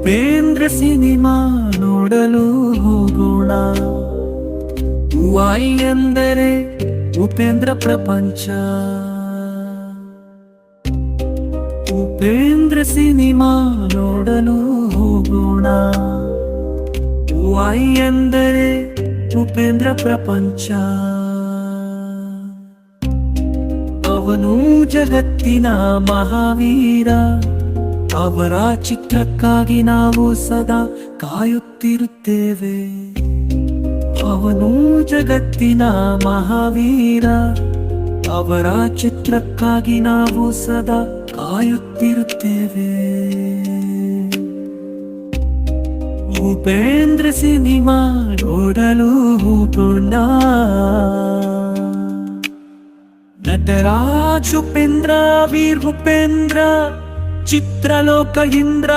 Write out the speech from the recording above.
Upendra cinema ನೋಡಲು ಹೋಗೋಣ. Y ಎಂದರೆ ಉಪೇಂದ್ರ ಪ್ರಪಂಚ. ಉಪೇಂದ್ರ ಸಿನಿಮಾ ನೋಡಲು ಹೋಗೋಣ. ವಾಯ್ ಎಂದರೆ ಉಪೇಂದ್ರ ಪ್ರಪಂಚ. ಅವನು ಜಗತ್ತಿನ ಮಹಾವೀರ. ಅವರ ಚಿತ್ರಕ್ಕಾಗಿ ನಾವು ಸದಾ ಕಾಯುತ್ತಿರುತ್ತೇವೆ. ಅವನು ಜಗತ್ತಿನ ಮಹಾವೀರ. ಅವರ ಚಿತ್ರಕ್ಕಾಗಿ ನಾವು ಸದಾ ಕಾಯುತ್ತಿರುತ್ತೇವೆ. ಉಪೇಂದ್ರ ಸಿನಿಮಾ ನೋಡಲು ಹೋಗೋಣ. ನಟರಾಜ್ ಉಪೇಂದ್ರ, ವೀರ್ ಉಪೇಂದ್ರ, ಚಿತ್ರಲೋಕ ಇಂದ್ರ